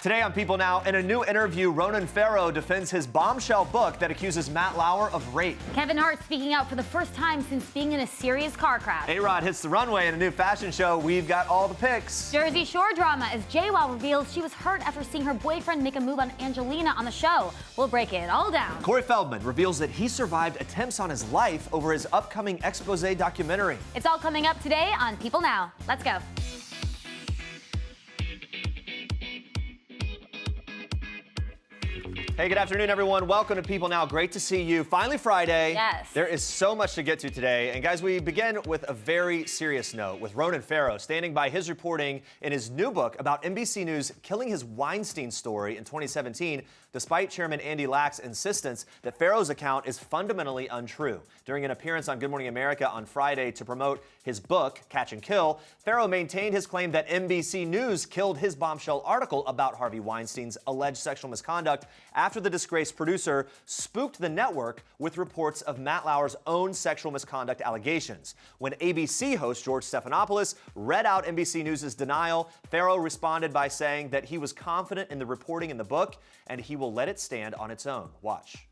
Today on People Now, in a new interview, Ronan Farrow defends his bombshell book that accuses Matt Lauer of rape. Kevin Hart speaking out for the first time since being in a serious car crash. A-Rod hits the runway in a new fashion show. We've got all the pics. Jersey Shore drama as JWoww reveals she was hurt after seeing her boyfriend make a move on Angelina on the show. We'll break it all down. Feldman reveals that he survived attempts on his life over his upcoming expose documentary. It's all coming up today on People Now. Let's go. Hey, good afternoon, everyone. Welcome to People Now. Great to see you. Finally Friday. Yes. There is so much to get to today. And guys, we begin with a very serious note with Ronan Farrow standing by his reporting in his new book about NBC News killing his Weinstein story in 2017, despite Chairman Andy Lack's insistence that Farrow's account is fundamentally untrue. During an appearance on Good Morning America on Friday to promote his book, Catch and Kill, Farrow maintained his claim that NBC News killed his bombshell article about Harvey Weinstein's alleged sexual misconduct after the disgraced producer spooked the network with reports of Matt Lauer's own sexual misconduct allegations. When ABC host George Stephanopoulos read out NBC News' denial, Farrow responded by saying that he was confident in the reporting in the book and he will let it stand on its own. Watch.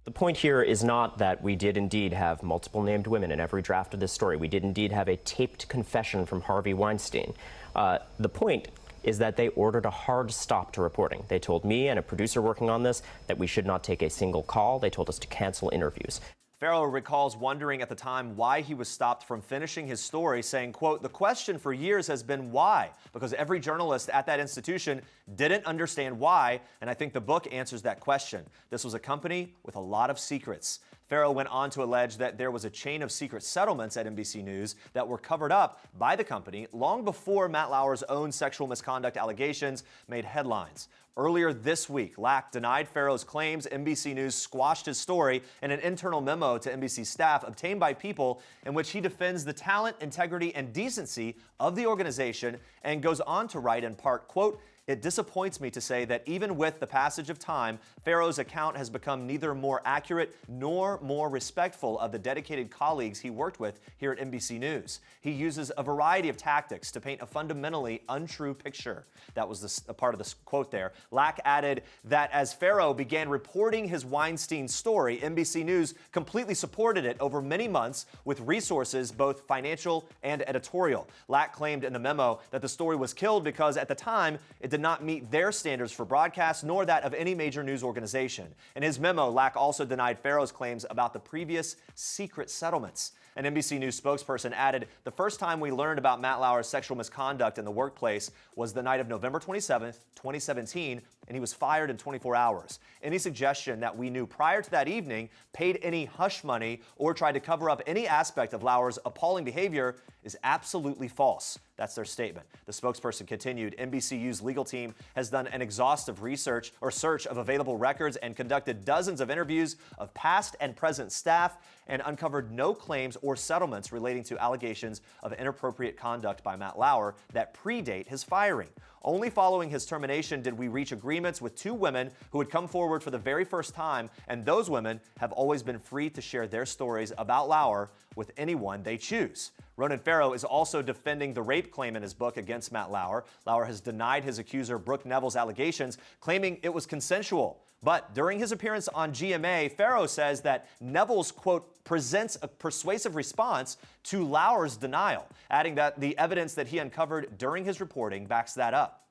The point here is not that we did indeed have multiple named women in every draft of this story. We did indeed have a taped confession from Harvey Weinstein. The point is that they ordered a hard stop to reporting. They told me and a producer working on this that we should not take a single call. They told us to cancel interviews. Farrow recalls wondering at the time why he was stopped from finishing his story, saying, quote, "The question for years has been why, because every journalist at that institution didn't understand why, and I think the book answers that question. This was a company with a lot of secrets." Farrow went on to allege that there was a chain of secret settlements at NBC News that were covered up by the company long before Matt Lauer's own sexual misconduct allegations made headlines. Earlier this week, Lack denied Farrow's claims. NBC News squashed his story in an internal memo to NBC staff obtained by People, in which he defends the talent, integrity, and decency of the organization and goes on to write in part, quote, "It disappoints me to say that even with the passage of time, Farrow's account has become neither more accurate nor more respectful of the dedicated colleagues he worked with here at NBC News. He uses a variety of tactics to paint a fundamentally untrue picture." That was a part of this quote there. Lack added that as Farrow began reporting his Weinstein story, NBC News completely supported it over many months with resources, both financial and editorial. Lack claimed in the memo that the story was killed because at the time, it did not meet their standards for broadcast, nor that of any major news organization. In his memo, Lack also denied Farrow's claims about the previous secret settlements. An NBC News spokesperson added, "The first time we learned about Matt Lauer's sexual misconduct in the workplace was the night of November 27th, 2017, and he was fired in 24 hours. Any suggestion that we knew prior to that evening, paid any hush money, or tried to cover up any aspect of Lauer's appalling behavior is absolutely false." That's their statement. The spokesperson continued, "NBCU's legal team has done an exhaustive research or search of available records and conducted dozens of interviews of past and present staff and uncovered no claims or settlements relating to allegations of inappropriate conduct by Matt Lauer that predate his firing. Only following his termination did we reach agreements with two women who had come forward for the very first time, and those women have always been free to share their stories about Lauer with anyone they choose." Ronan Farrow is also defending the rape claim in his book against Matt Lauer. Lauer has denied his accuser Brooke Neville's allegations, claiming it was consensual. But during his appearance on GMA, Farrow says that Neville's, quote, presents a persuasive response to Lauer's denial, adding that the evidence that he uncovered during his reporting backs that up.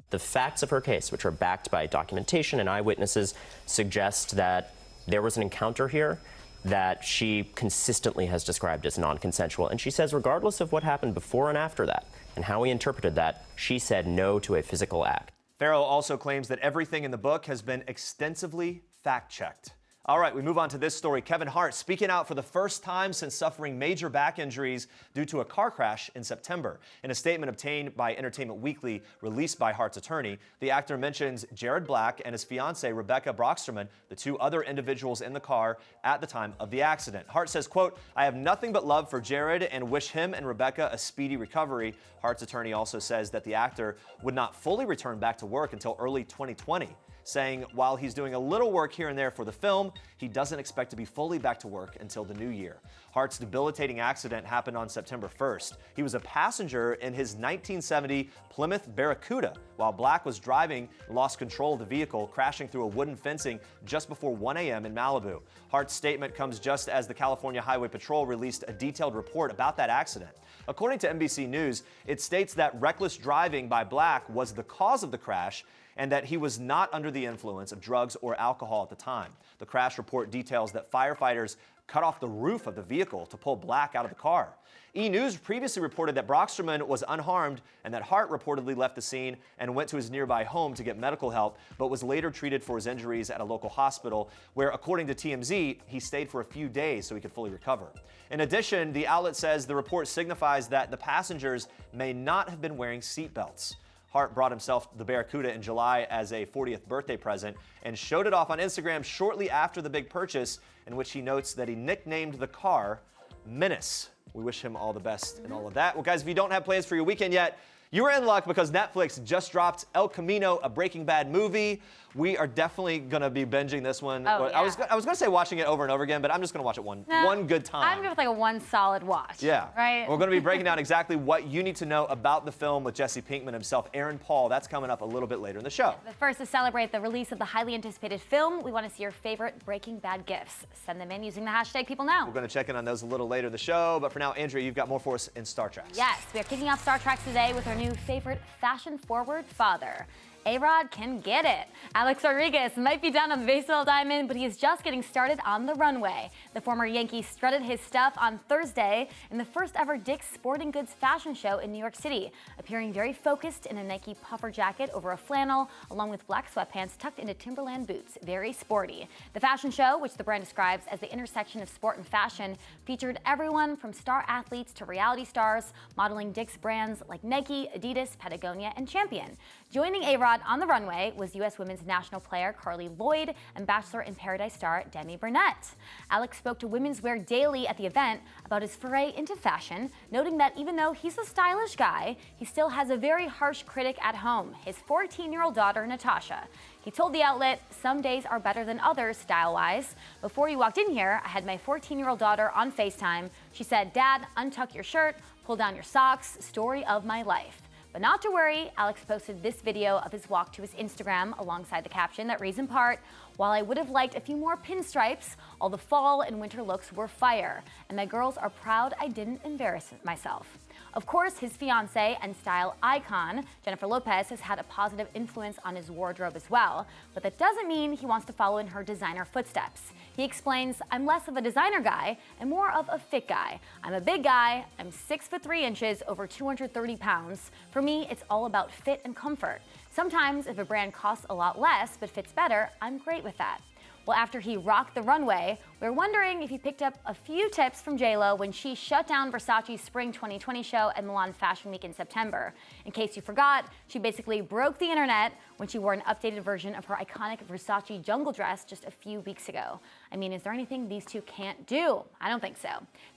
The facts of her case, which are backed by documentation and eyewitnesses, suggest that there was an encounter here that she consistently has described as non-consensual. And she says regardless of what happened before and after that and how he interpreted that, she said no to a physical act. Farrow also claims that everything in the book has been extensively fact-checked. All right, we move on to this story. Kevin Hart speaking out for the first time since suffering major back injuries due to a car crash in September. In a statement obtained by Entertainment Weekly, released by Hart's attorney, the actor mentions Jared Black and his fiancée, Rebecca Brocksterman, the two other individuals in the car at the time of the accident. Hart says, quote, "I have nothing but love for Jared and wish him and Rebecca a speedy recovery." Hart's attorney also says that the actor would not fully return back to work until early 2020. saying while he's doing a little work here and there for the film, he doesn't expect to be fully back to work until the new year. Hart's debilitating accident happened on September 1st. He was a passenger in his 1970 Plymouth Barracuda while Black was driving and lost control of the vehicle, crashing through a wooden fencing just before 1 a.m. in Malibu. Hart's statement comes just as the California Highway Patrol released a detailed report about that accident. According to NBC News, it states that reckless driving by Black was the cause of the crash and that he was not under the influence of drugs or alcohol at the time. The crash report details that firefighters cut off the roof of the vehicle to pull Black out of the car. E! News previously reported that Brocksterman was unharmed and that Hart reportedly left the scene and went to his nearby home to get medical help, but was later treated for his injuries at a local hospital where, according to TMZ, he stayed for a few days so he could fully recover. In addition, the outlet says the report signifies that the passengers may not have been wearing seatbelts. Hart brought himself the Barracuda in July as a 40th birthday present and showed it off on Instagram shortly after the big purchase, in which he notes that he nicknamed the car Menace. We wish him all the best in all of that. Well, guys, if you don't have plans for your weekend yet, you're in luck because Netflix just dropped El Camino, a Breaking Bad movie. We are definitely going to be binging this one. Oh, yeah. I was going to say watching it over and over again, but I'm just going to watch it one good time. I'm going with like a one solid watch. Yeah. Right? We're going to be breaking down exactly what you need to know about the film with Jesse Pinkman himself, Aaron Paul. That's coming up a little bit later in the show. But first, to celebrate the release of the highly anticipated film, we want to see your favorite Breaking Bad gifts. Send them in using the hashtag #PeopleNow. We're going to check in on those a little later in the show, but for now, Andrea, you've got more for us in Star Trek. Yes, we are kicking off Star Trek today with our new favorite fashion-forward father. A-Rod can get it. Alex Rodriguez might be down on the baseball diamond, but he is just getting started on the runway. The former Yankee strutted his stuff on Thursday in the first ever Dick's Sporting Goods fashion show in New York City, appearing very focused in a Nike puffer jacket over a flannel, along with black sweatpants tucked into Timberland boots. Very sporty. The fashion show, which the brand describes as the intersection of sport and fashion, featured everyone from star athletes to reality stars, modeling Dick's brands like Nike, Adidas, Patagonia, and Champion. Joining A-Rod on the runway was U.S. women's national player Carly Lloyd and Bachelor in Paradise star Demi Burnett. Alex spoke to Women's Wear Daily at the event about his foray into fashion, noting that even though he's a stylish guy, he still has a very harsh critic at home, his 14-year-old daughter, Natasha. He told the outlet, "Some days are better than others, style-wise. Before you walked in here, I had my 14-year-old daughter on FaceTime. She said, 'Dad, untuck your shirt, pull down your socks, story of my life.'" But not to worry, Alex posted this video of his walk to his Instagram alongside the caption that reads in part, "While I would have liked a few more pinstripes, all the fall and winter looks were fire, and my girls are proud I didn't embarrass myself." Of course, his fiancée and style icon, Jennifer Lopez, has had a positive influence on his wardrobe as well, but that doesn't mean he wants to follow in her designer footsteps. He explains, "I'm less of a designer guy and more of a fit guy. I'm a big guy, I'm 6'3", over 230 pounds. For me, it's all about fit and comfort. Sometimes if a brand costs a lot less but fits better, I'm great with that." Well, after he rocked the runway, we're wondering if he picked up a few tips from JLo when she shut down Versace's Spring 2020 show at Milan Fashion Week in September. In case you forgot, she basically broke the internet when she wore an updated version of her iconic Versace jungle dress just a few weeks ago. I mean, is there anything these two can't do? I don't think so.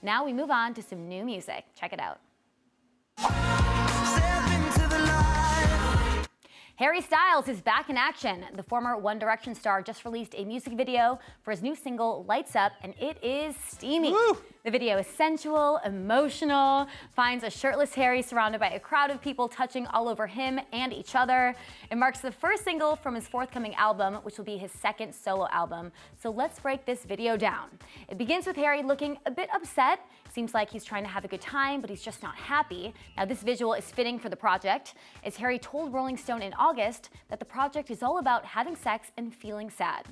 Now we move on to some new music. Check it out. Harry Styles is back in action. The former One Direction star just released a music video for his new single, Lights Up, and it is steamy. Woo! The video is sensual, emotional, finds a shirtless Harry surrounded by a crowd of people touching all over him and each other. It marks the first single from his forthcoming album, which will be his second solo album. So let's break this video down. It begins with Harry looking a bit upset. Seems like he's trying to have a good time, but he's just not happy. Now, this visual is fitting for the project, as Harry told Rolling Stone in August that the project is all about having sex and feeling sad.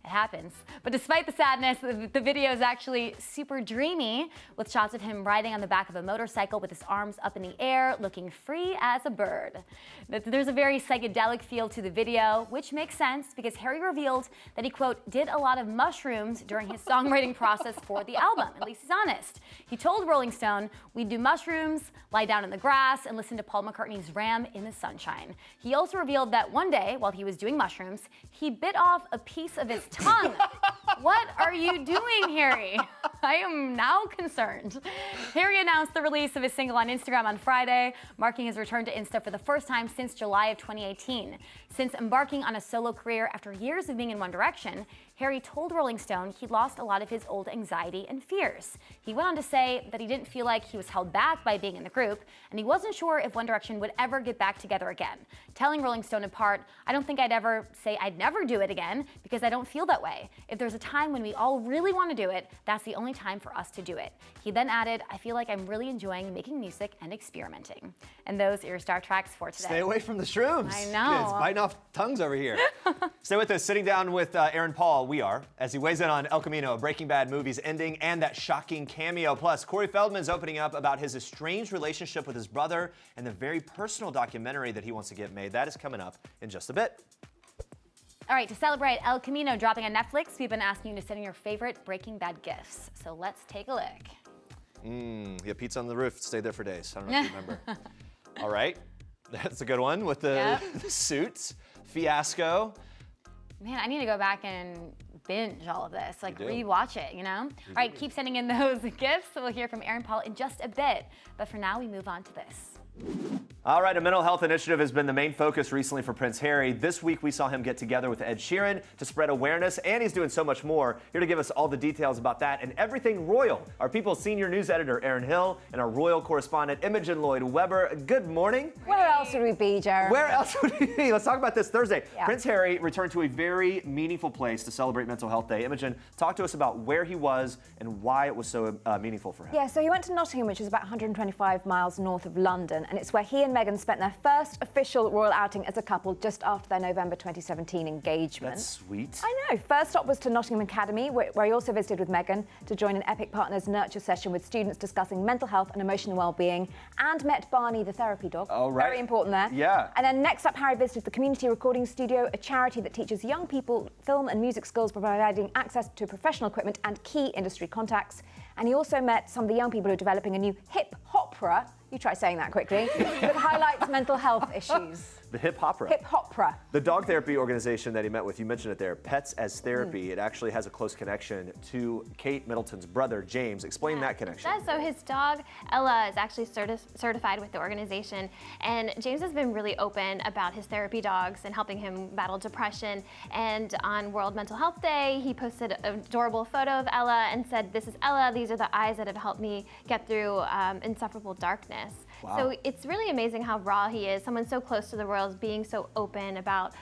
It happens. But despite the sadness, the video is actually super dreamy, with shots of him riding on the back of a motorcycle with his arms up in the air, looking free as a bird. There's a very psychedelic feel to the video, which makes sense because Harry revealed that he, quote, did a lot of mushrooms during his songwriting process for the album. At least he's honest. He told Rolling Stone, "We'd do mushrooms, lie down in the grass, and listen to Paul McCartney's Ram in the Sunshine." He also revealed that one day, while he was doing mushrooms, he bit off a piece of his tongue. What are you doing, Harry? I am now concerned. Harry announced the release of his single on Instagram on Friday, marking his return to Insta for the first time since July of 2018. Since embarking on a solo career after years of being in One Direction, Harry told Rolling Stone he lost a lot of his old anxiety and fears. He went on to say that he didn't feel like he was held back by being in the group, and he wasn't sure if One Direction would ever get back together again, telling Rolling Stone in part, "I don't think I'd ever say I'd never do it again because I don't feel that way. If there's a time when we all really want to do it, that's the only time for us to do it." He then added, "I feel like I'm really enjoying making music and experimenting." And those are your Star Tracks for today. Stay away from the shrooms. I know. Kids biting off tongues over here. Stay with us. Sitting down with Aaron Paul, we are, as he weighs in on El Camino, Breaking Bad movie's ending, and that shocking cameo. Plus, Corey Feldman's opening up about his estranged relationship with his brother and the very personal documentary that he wants to get made. That is coming up in just a bit. All right, to celebrate El Camino dropping on Netflix, we've been asking you to send in your favorite Breaking Bad gifts. So let's take a look. Yeah, pizza on the roof stayed there for days. I don't know if you remember. All right, that's a good one with the, the suits. Fiasco. Man, I need to go back and binge all of this, like You do. rewatch it, you know? All right, keep sending in those gifts. We'll hear from Aaron Paul in just a bit. But for now, we move on to this. All right, a mental health initiative has been the main focus recently for Prince Harry. This week, we saw him get together with Ed Sheeran to spread awareness, and he's doing so much more. Here to give us all the details about that and everything royal, our People's senior news editor, Aaron Hill, and our royal correspondent, Imogen Lloyd-Webber. Good morning. Where else would we be, Jared? Where else would we be? Let's talk about this Thursday. Yeah. Prince Harry returned to a very meaningful place to celebrate Mental Health Day. Imogen, talk to us about where he was and why it was so meaningful for him. Yeah, so he went to Nottingham, which is about 125 miles north of London, and it's where he and Meghan spent their first official royal outing as a couple just after their November 2017 engagement. That's sweet. I know. First stop was to Nottingham Academy, where he also visited with Meghan to join an Epic Partners Nurture session with students discussing mental health and emotional well-being, and met Barney, the therapy dog. Oh, right. Very important there. Yeah. And then next up, Harry visited the Community Recording Studio, a charity that teaches young people film and music skills, providing access to professional equipment and key industry contacts. And he also met some of the young people who are developing a new hip-hopera, you try saying that quickly, that highlights mental health issues. The hip-hopera. Hip-hopera. The dog therapy organization that he met with, you mentioned it there, Pets as Therapy. It actually has a close connection to Kate Middleton's brother, James. Explain that connection. It does. So his dog, Ella, is actually certified with the organization. And James has been really open about his therapy dogs and helping him battle depression. And on World Mental Health Day, he posted an adorable photo of Ella and said, "This is Ella. These are the eyes that have helped me get through insufferable darkness." Wow. So it's really amazing how raw he is. Someone so close to the world being so open about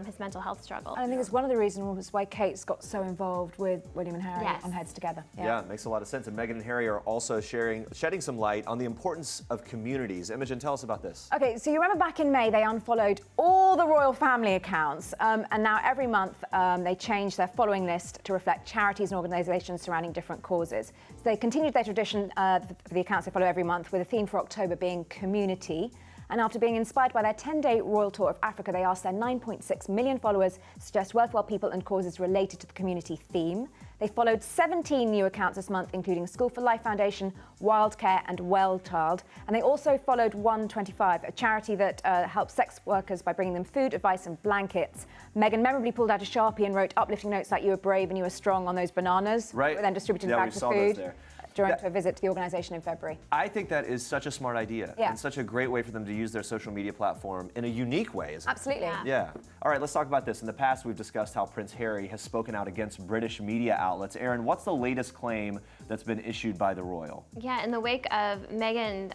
his mental health struggle. And I think it's one of the reasons why Kate's got so involved with William and Harry Yes. on Heads Together. Yeah, it makes a lot of sense. And Meghan and Harry are also shedding some light on the importance of communities. Imogen, tell us about this. Okay, so you remember back in May, they unfollowed all the royal family accounts, and now every month they change their following list to reflect charities and organisations surrounding different causes. So they continued their tradition for the accounts they follow every month, with a theme for October being community. And after being inspired by their 10-day royal tour of Africa, they asked their 9.6 million followers to suggest worthwhile people and causes related to the community theme. They followed 17 new accounts this month, including School for Life Foundation, Wildcare and Well Child. And they also followed 125, a charity that helps sex workers by bringing them food, advice and blankets. Meghan memorably pulled out a Sharpie and wrote uplifting notes like "You were brave and you were strong" on those bananas. Right. Were then distributed Yeah, we bags of saw those food there. during a visit to the organisation in February. I think that is such a smart idea Yeah. and such a great way for them to use their social media platform in a unique way, isn't it? Absolutely. Yeah. All right, let's talk about this. In the past, we've discussed how Prince Harry has spoken out against British media outlets. Aaron, what's the latest claim that's been issued by the royal? Yeah, in the wake of Meghan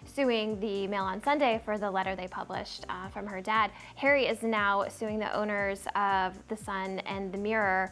suing the Mail on Sunday for the letter they published from her dad, Harry is now suing the owners of The Sun and The Mirror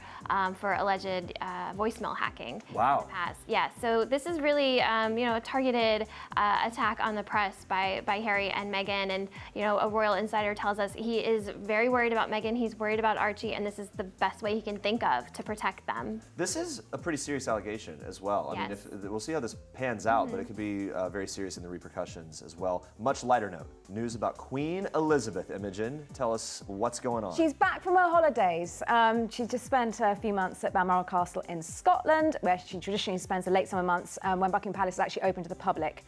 for alleged voicemail hacking. Wow. In the past. Yeah, so this is really a targeted attack on the press by Harry and Meghan, and a royal insider tells us he is very worried about Meghan, he's worried about Archie, and this is the best way he can think of to protect them. This is a pretty serious allegation as well. I mean, Yes. we'll see how this pans out, but it could be very serious in the repercussions as well. Much lighter note, news about Queen Elizabeth. Imogen, tell us what's going on. She's back from her holidays. She just spent a few months at Balmoral Castle in Scotland, where she traditionally spends the late summer months when Buckingham Palace is actually open to the public.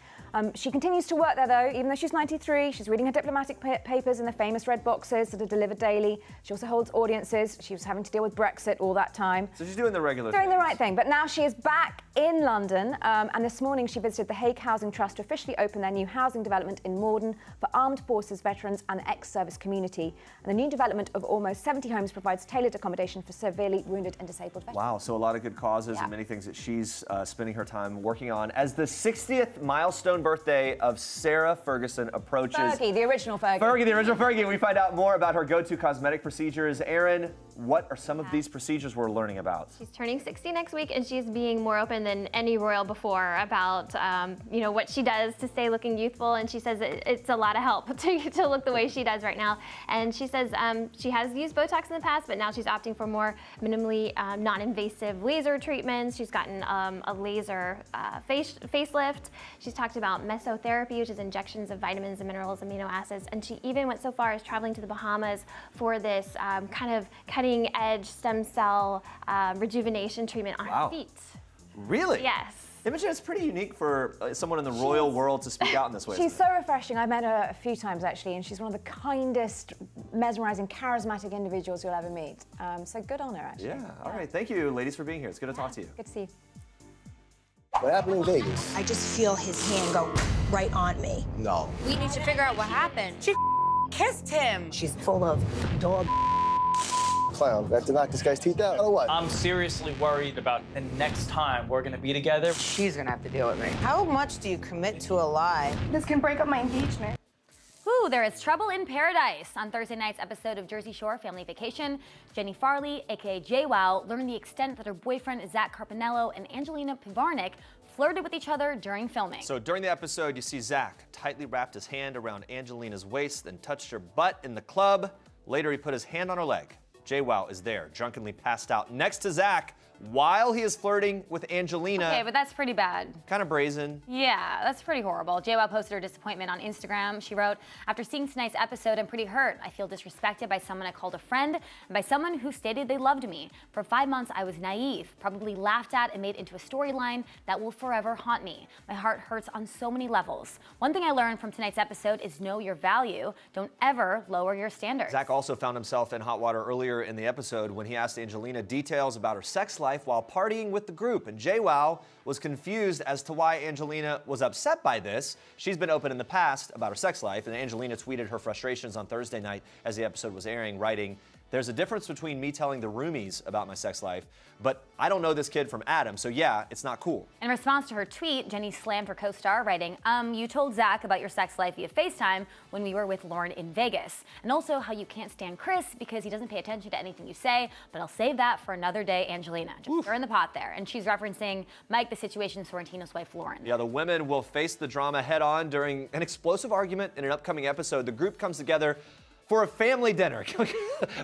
She continues to work there, though, even though she's 93. She's reading her diplomatic papers in the famous red boxes that are delivered daily. She also holds audiences. She was having to deal with Brexit all that time. So she's doing the regular Doing the things. right thing. But now she is back in London, and this morning she visited the Hague Housing Trust to officially open their new housing development in Morden for armed forces veterans and the ex-service community. And the new development of almost 70 homes provides tailored accommodation for severely wounded and disabled veterans. Wow, so a lot of good causes and many things that she's spending her time working on. As the 60th milestone birthday of Sarah Ferguson approaches. Fergie, the original Fergie. Fergie, the original Fergie. We find out more about her go-to cosmetic procedures. Erin, what are some of these procedures we're learning about? She's turning 60 next week, and she's being more open than any royal before about, what she does to stay looking youthful. And she says it's a lot of help to look the way she does right now. And she says she has used Botox in the past, but now she's opting for more minimally non-invasive laser treatments. She's gotten a laser facelift. She's talked about mesotherapy, which is injections of vitamins and minerals, amino acids. And she even went so far as traveling to the Bahamas for this kind of cutting-edge stem cell rejuvenation treatment on her feet. Really? Yes. Imogen, it's pretty unique for someone in the royal world to speak out in this way. She's so refreshing. I've met her a few times, actually, and she's one of the kindest, mesmerizing, charismatic individuals you'll ever meet. So good on her, actually. Yeah, all right. Thank you, ladies, for being here. It's good to talk to you. Good to see you. What happened in Vegas? I just feel his hand go right on me. No. We need to figure out what happened. She kissed him. She's full of dog. Clown, we have to knock this guy's teeth out, or what? I'm seriously worried about the next time we're gonna be together. She's gonna have to deal with me. How much do you commit to a lie? This can break up my engagement. Whew, there is trouble in paradise. On Thursday night's episode of Jersey Shore Family Vacation, Jenny Farley, aka JWoww, learned the extent that her boyfriend Zack Carpinello and Angelina Pivarnick flirted with each other during filming. So during the episode, you see Zack tightly wrapped his hand around Angelina's waist and touched her butt in the club. Later, he put his hand on her leg. JWoww is there, drunkenly passed out next to Zack while he is flirting with Angelina. Okay, but that's pretty bad. Kind of brazen. Yeah, that's pretty horrible. JWoww posted her disappointment on Instagram. She wrote, "After seeing tonight's episode, I'm pretty hurt. I feel disrespected by someone I called a friend and by someone who stated they loved me. For 5 months, I was naive, probably laughed at and made into a storyline that will forever haunt me. My heart hurts on so many levels. One thing I learned from tonight's episode is know your value. Don't ever lower your standards." Zack also found himself in hot water earlier in the episode when he asked Angelina details about her sex life while partying with the group, and JWoww was confused as to why Angelina was upset by this. She's been open in the past about her sex life, and Angelina tweeted her frustrations on Thursday night as the episode was airing, writing, "There's a difference between me telling the roomies about my sex life, but I don't know this kid from Adam, so yeah, it's not cool." In response to her tweet, Jenny slammed her co-star, writing, "You told Zack about your sex life via FaceTime when we were with Lauren in Vegas. And also how you can't stand Chris because he doesn't pay attention to anything you say, but I'll save that for another day, Angelina." Just stir in the pot there. And she's referencing Mike, the Situation, Sorrentino's wife, Lauren. Yeah, the women will face the drama head on during an explosive argument in an upcoming episode. The group comes together for a family dinner.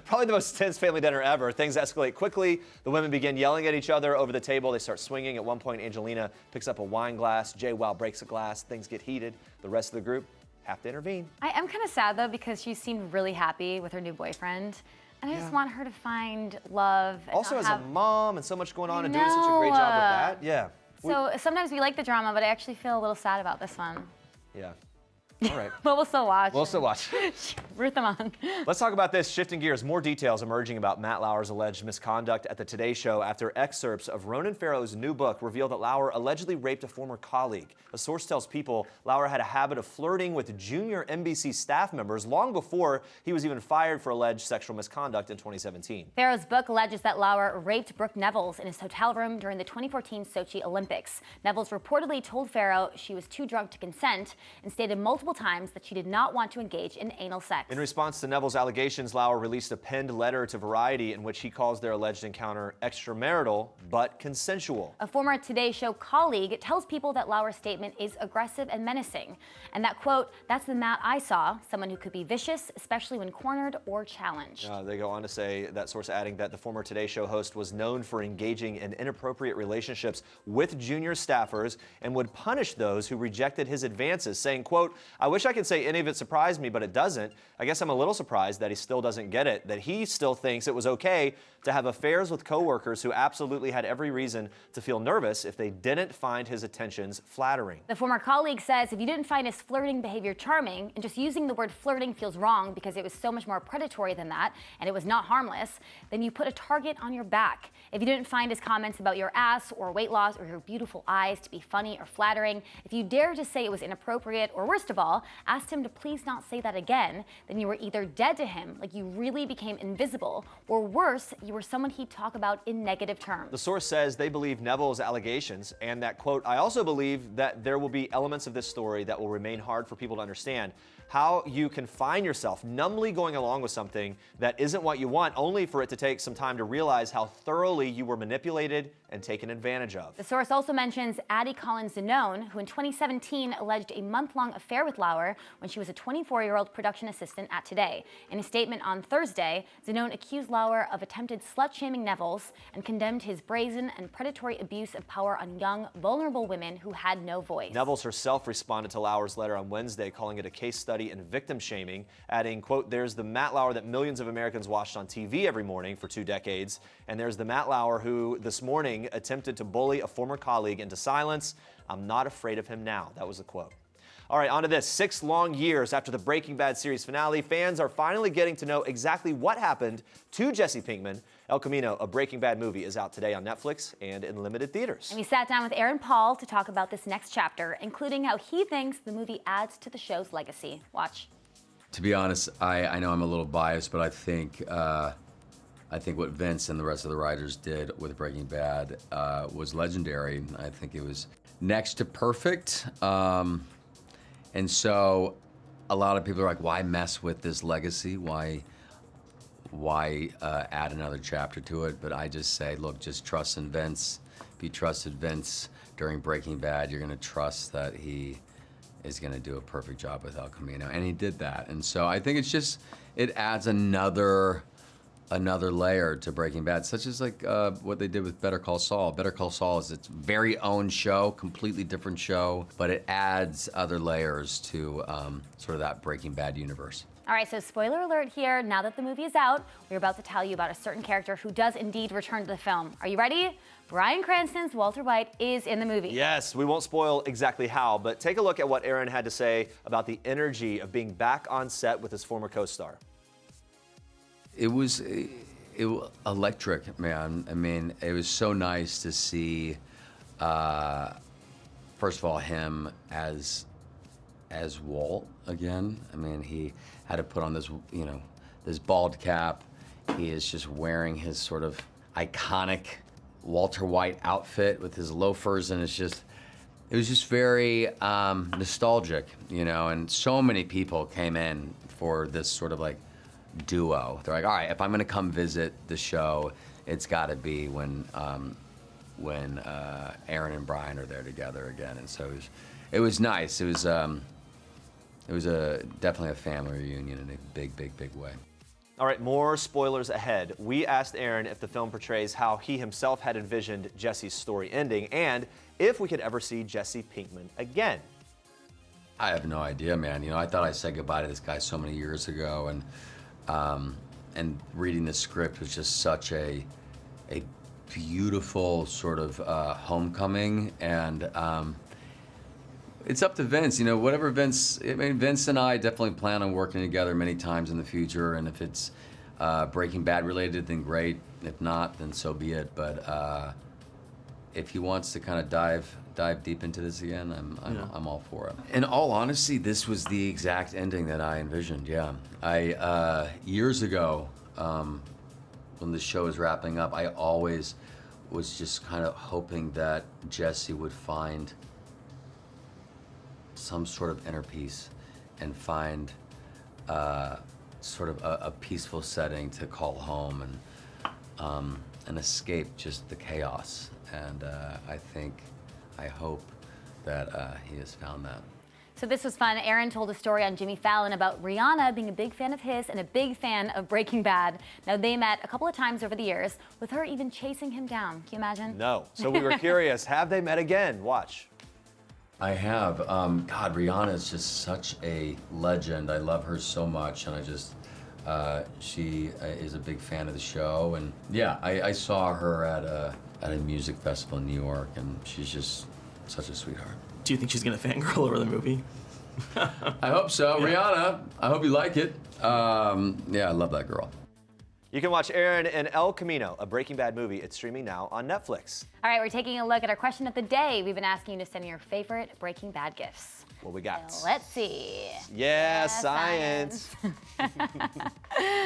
Probably the most tense family dinner ever. Things escalate quickly. The women begin yelling at each other over the table. They start swinging. At one point, Angelina picks up a wine glass. JWoww breaks a glass. Things get heated. The rest of the group have to intervene. I am kind of sad, though, because she seemed really happy with her new boyfriend. And I just want her to find love. And Also not as have... a mom and so much going on I and doing such a great job with know. that. Yeah. So sometimes we like the drama, but I actually feel a little sad about this one. Yeah. All right. But we'll still watch. We'll still watch. Root them on. Let's talk about this. Shifting gears, more details emerging about Matt Lauer's alleged misconduct at the Today Show after excerpts of Ronan Farrow's new book reveal that Lauer allegedly raped a former colleague. A source tells People Lauer had a habit of flirting with junior NBC staff members long before he was even fired for alleged sexual misconduct in 2017. Farrow's book alleges that Lauer raped Brooke Nevels in his hotel room during the 2014 Sochi Olympics. Nevels reportedly told Farrow she was too drunk to consent and stated multiple times that she did not want to engage in anal sex. In response to Neville's allegations, Lauer released a penned letter to Variety in which he calls their alleged encounter extramarital but consensual. A former Today Show colleague tells People that Lauer's statement is aggressive and menacing, and that, quote, "That's the Matt I saw, someone who could be vicious, especially when cornered or challenged." They go on to say, that source adding that the former Today Show host was known for engaging in inappropriate relationships with junior staffers and would punish those who rejected his advances, saying, quote, I wish I could say any of it surprised me, but it doesn't. I guess I'm a little surprised that he still doesn't get it, that he still thinks it was okay to have affairs with coworkers who absolutely had every reason to feel nervous if they didn't find his attentions flattering. The former colleague says if you didn't find his flirting behavior charming, and just using the word flirting feels wrong because it was so much more predatory than that, and it was not harmless, then you put a target on your back. If you didn't find his comments about your ass or weight loss or your beautiful eyes to be funny or flattering, if you dare to say it was inappropriate, or worst of all, asked him to please not say that again, then you were either dead to him, like you really became invisible, or worse, you were someone he'd talk about in negative terms. The source says they believe Neville's allegations and that, quote, I also believe that there will be elements of this story that will remain hard for people to understand. How you can find yourself numbly going along with something that isn't what you want, only for it to take some time to realize how thoroughly you were manipulated and taken advantage of. The source also mentions Addie Collins-Zanone, who in 2017 alleged a month-long affair with Lauer when she was a 24-year-old production assistant at Today. In a statement on Thursday, Zanone accused Lauer of attempted slut-shaming Neville's and condemned his brazen and predatory abuse of power on young, vulnerable women who had no voice. Neville's herself responded to Lauer's letter on Wednesday, calling it a case study in victim shaming, adding, quote, there's the Matt Lauer that millions of Americans watched on TV every morning for 2 decades, and there's the Matt Lauer who this morning attempted to bully a former colleague into silence. I'm not afraid of him now. That was the quote. All right, on to this. 6 long years after the Breaking Bad series finale, fans are finally getting to know exactly what happened to Jesse Pinkman. El Camino, a Breaking Bad movie, is out today on Netflix and in limited theaters. And we sat down with Aaron Paul to talk about this next chapter, including how he thinks the movie adds to the show's legacy. Watch. To be honest, I know I'm a little biased, but I think what Vince and the rest of the writers did with Breaking Bad was legendary. I think it was next to perfect. And so a lot of people are like, why mess with this legacy? Why add another chapter to it? But I just say, look, just trust in Vince. If you trusted Vince during Breaking Bad, you're gonna trust that he is gonna do a perfect job with El Camino. And he did that. And so I think it adds another layer to Breaking Bad, such as like what they did with Better Call Saul. Better Call Saul is its very own show, completely different show, but it adds other layers to sort of that Breaking Bad universe. All right, so spoiler alert here. Now that the movie is out, we're about to tell you about a certain character who does indeed return to the film. Are you ready? Bryan Cranston's Walter White is in the movie. Yes, we won't spoil exactly how, but take a look at what Aaron had to say about the energy of being back on set with his former co-star. It was electric, man. I mean, it was so nice to see, first of all, him as Walt again. I mean, he had to put on this, this bald cap. He is just wearing his sort of iconic Walter White outfit with his loafers, and it was just very nostalgic, and so many people came in for this sort of like duo. They're like, all right, if I'm gonna come visit the show, it's gotta be when Aaron and Bryan are there together again. And so it was nice. It was definitely a family reunion in a big, big, big way. All right, more spoilers ahead. We asked Aaron if the film portrays how he himself had envisioned Jesse's story ending, and if we could ever see Jesse Pinkman again. I have no idea, man. I thought I said goodbye to this guy so many years ago, and reading the script was just such a beautiful sort of homecoming, and it's up to Vince. Whatever Vince. I mean, Vince and I definitely plan on working together many times in the future, and if it's Breaking Bad related, then great. If not, then so be it. But if he wants to kind of dive deep into this again, I'm all for it. In all honesty, this was the exact ending that I envisioned. Yeah, I years ago, when the show was wrapping up, I always was just kind of hoping that Jesse would find some sort of inner peace and find sort of a peaceful setting to call home and escape just the chaos. And I hope that he has found that. So this was fun. Aaron told a story on Jimmy Fallon about Rihanna being a big fan of his and a big fan of Breaking Bad. Now, they met a couple of times over the years, with her even chasing him down. Can you imagine? No. So we were curious, have they met again? Watch. I have. God, Rihanna is just such a legend. I love her so much, and she is a big fan of the show. And yeah, I saw her at a music festival in New York, and she's just such a sweetheart. Do you think she's gonna fangirl over the movie? I hope so. Yeah. Rihanna, I hope you like it. Yeah, I love that girl. You can watch Aaron and El Camino, a Breaking Bad movie. It's streaming now on Netflix. All right, we're taking a look at our question of the day. We've been asking you to send your favorite Breaking Bad gifts. What we got? Let's see. Yeah, science.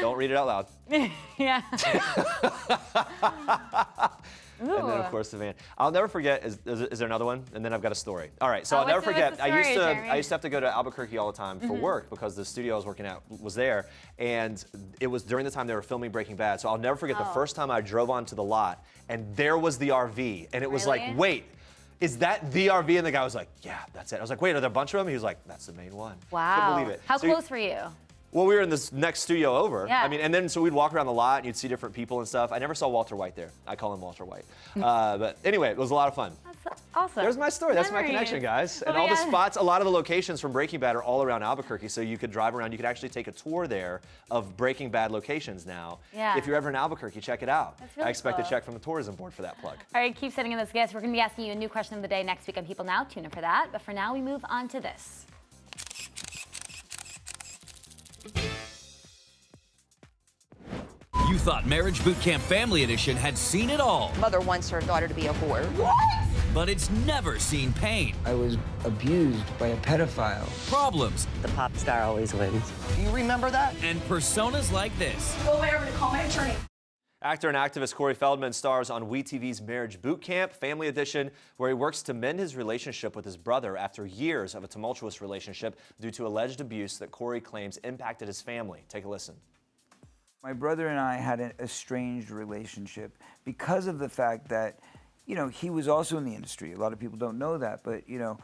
Don't read it out loud. Yeah. And then, of course, the van. I'll never forget, is there another one? And then I've got a story. All right, so I'll never forget, I used to have to go to Albuquerque all the time for work because the studio I was working at was there. And it was during the time they were filming Breaking Bad. So I'll never forget the first time I drove onto the lot and there was the RV. And it was like, wait, is that the RV? And the guy was like, yeah, that's it. I was like, wait, are there a bunch of them? He was like, that's the main one. Wow. Couldn't believe it. How close were you? Well, we were in this next studio over. Yeah. I mean, and then so we'd walk around the lot and you'd see different people and stuff. I never saw Walter White there. I call him Walter White. But anyway, it was a lot of fun. That's awesome. There's my story. That's my connection, guys. And all the spots, a lot of the locations from Breaking Bad are all around Albuquerque, so you could drive around. You could actually take a tour there of Breaking Bad locations now. Yeah. If you're ever in Albuquerque, check it out. That's really I expect cool. a check from the tourism board for that plug. All right, keep sending in those gifts. We're going to be asking you a new question of the day next week on People Now. Tune in for that. But for now, we move on to this. You thought Marriage Boot Camp Family Edition had seen it all. Mother wants her daughter to be a whore. What? But it's never seen pain. I was abused by a pedophile. Problems. The pop star always wins. Do you remember that? And personas like this. Go over to call my attorney. Actor and activist Corey Feldman stars on WeTV's Marriage Boot Camp Family Edition, where he works to mend his relationship with his brother after years of a tumultuous relationship due to alleged abuse that Corey claims impacted his family. Take a listen. My brother and I had an estranged relationship because of the fact that, you know, he was also in the industry. A lot of people don't know that, but, you know,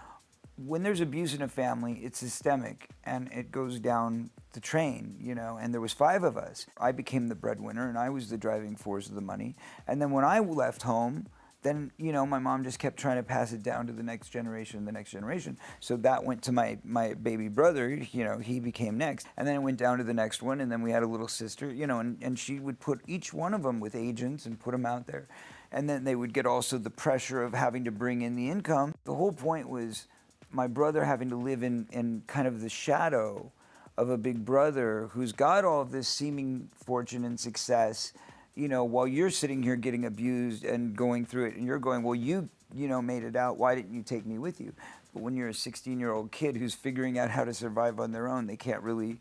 when there's abuse in a family, it's systemic and it goes down the train, you know, and there was 5 of us. I became the breadwinner and I was the driving force of the money. And then when I left home, then, you know, my mom just kept trying to pass it down to the next generation, the next generation. So that went to my baby brother, you know, he became next. And then it went down to the next one, and then we had a little sister, you know, and she would put each one of them with agents and put them out there. And then they would get also the pressure of having to bring in the income. The whole point was my brother having to live in kind of the shadow of a big brother who's got all of this seeming fortune and success, you know, while you're sitting here getting abused and going through it, and you're going, well, you know, made it out. Why didn't you take me with you? But when you're a 16-year-old kid who's figuring out how to survive on their own, they can't really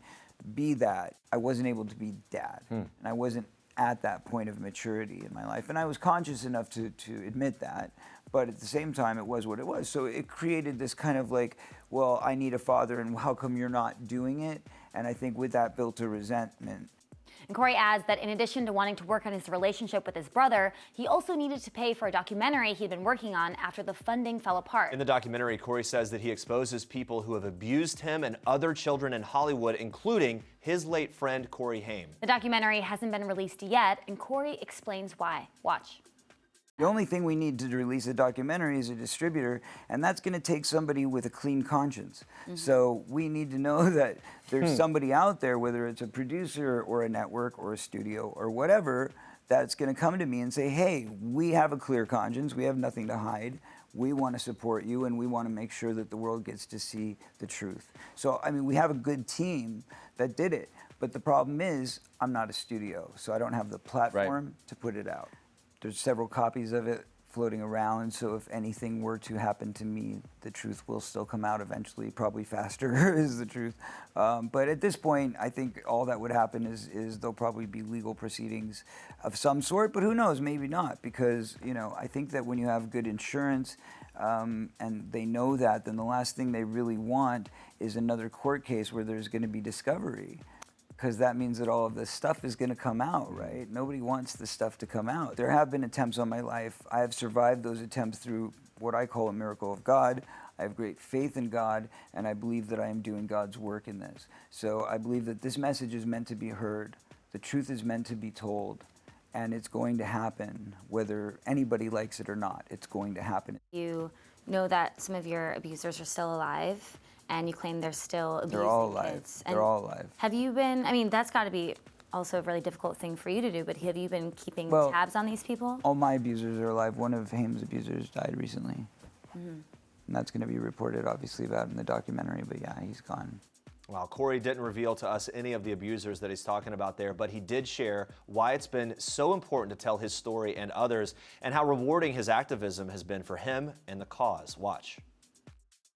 be that. I wasn't able to be dad, and I wasn't at that point of maturity in my life. And I was conscious enough to admit that, but at the same time, it was what it was. So it created this kind of like, well, I need a father, and how come you're not doing it? And I think with that built a resentment. And Corey adds that in addition to wanting to work on his relationship with his brother, he also needed to pay for a documentary he'd been working on after the funding fell apart. In the documentary, Corey says that he exposes people who have abused him and other children in Hollywood, including his late friend, Corey Haim. The documentary hasn't been released yet, and Corey explains why. Watch. The only thing we need to release a documentary is a distributor, and that's going to take somebody with a clean conscience. So we need to know that there's somebody out there, whether it's a producer or a network or a studio or whatever, that's going to come to me and say, hey, we have a clear conscience, we have nothing to hide, we want to support you, and we want to make sure that the world gets to see the truth. So, I mean, we have a good team that did it, but the problem is I'm not a studio, so I don't have the platform to put it out. There's several copies of it floating around, so if anything were to happen to me, the truth will still come out eventually, probably faster is the truth. But at this point, I think all that would happen is there'll probably be legal proceedings of some sort, but who knows, maybe not, because, you know, I think that when you have good insurance and they know that, then the last thing they really want is another court case where there's going to be discovery. Because that means that all of this stuff is going to come out, right? Nobody wants this stuff to come out. There have been attempts on my life. I have survived those attempts through what I call a miracle of God. I have great faith in God, and I believe that I am doing God's work in this. So I believe that this message is meant to be heard. The truth is meant to be told, and it's going to happen, whether anybody likes it or not. It's going to happen. You know that some of your abusers are still alive, and you claim they're still abusing They're all alive. kids. They're all alive. Have you been, I mean, that's got to be also a really difficult thing for you to do, but have you been keeping tabs on these people? All my abusers are alive. One of Haim's abusers died recently. Mm-hmm. And that's going to be reported, obviously, about in the documentary, but yeah, he's gone. Well, Corey didn't reveal to us any of the abusers that he's talking about there, but he did share why it's been so important to tell his story and others, and how rewarding his activism has been for him and the cause. Watch.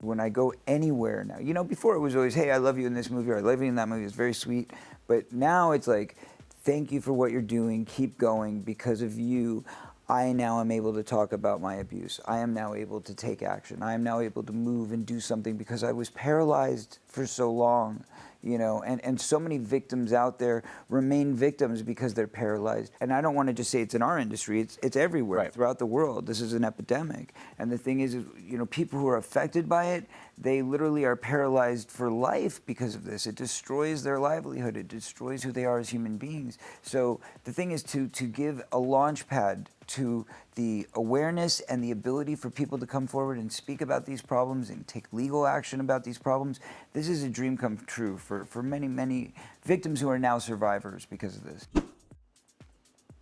When I go anywhere now, you know, before it was always, hey, I love you in this movie, or I love you in that movie. It's very sweet. But now it's like, thank you for what you're doing. Keep going. Because of you, I now am able to talk about my abuse. I am now able to take action. I am now able to move and do something because I was paralyzed for so long, you know, and so many victims out there remain victims because they're paralyzed. And I don't want to just say it's in our industry, it's everywhere throughout the world. This is an epidemic. And the thing is, you know, people who are affected by it, they literally are paralyzed for life because of this. It destroys their livelihood. It destroys who they are as human beings. So the thing is to give a launch pad to the awareness and the ability for people to come forward and speak about these problems and take legal action about these problems. This is a dream come true for many, many victims who are now survivors because of this.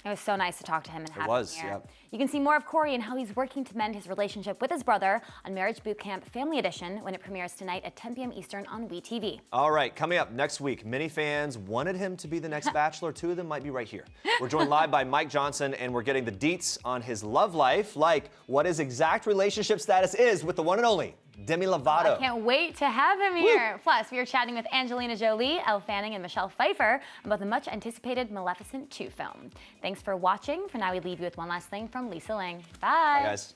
It was so nice to talk to him and have It was, him here. yeah. You can see more of Corey and how he's working to mend his relationship with his brother on Marriage Boot Camp Family Edition when it premieres tonight at 10 p.m. Eastern on WeTV. All right, coming up next week, many fans wanted him to be the next Bachelor. Two of them might be right here. We're joined live by Mike Johnson, and we're getting the deets on his love life, like what his exact relationship status is with the one and only Demi Lovato. I can't wait to have him here. Plus, we are chatting with Angelina Jolie, Elle Fanning, and Michelle Pfeiffer about the much-anticipated Maleficent 2 film. Thanks for watching. For now, we leave you with one last thing from Lisa Ling. Bye. Bye, guys.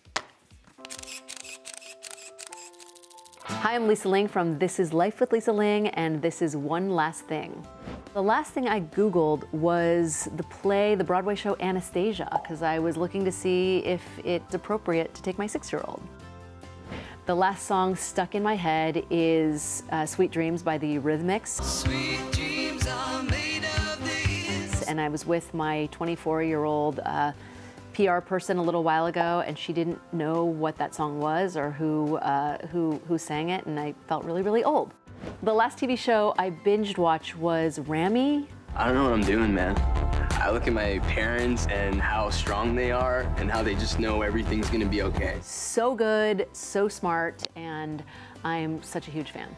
Hi, I'm Lisa Ling from This Is Life with Lisa Ling, and this is One Last Thing. The last thing I Googled was the play, the Broadway show Anastasia, because I was looking to see if it's appropriate to take my 6-year-old. The last song stuck in my head is Sweet Dreams by the Eurythmics. Sweet dreams are made of these. And I was with my 24-year-old PR person a little while ago, and she didn't know what that song was or who sang it, and I felt really, really old. The last TV show I binged watched was Rami. I don't know what I'm doing, man. I look at my parents and how strong they are and how they just know everything's gonna be okay. So good, so smart, and I'm such a huge fan.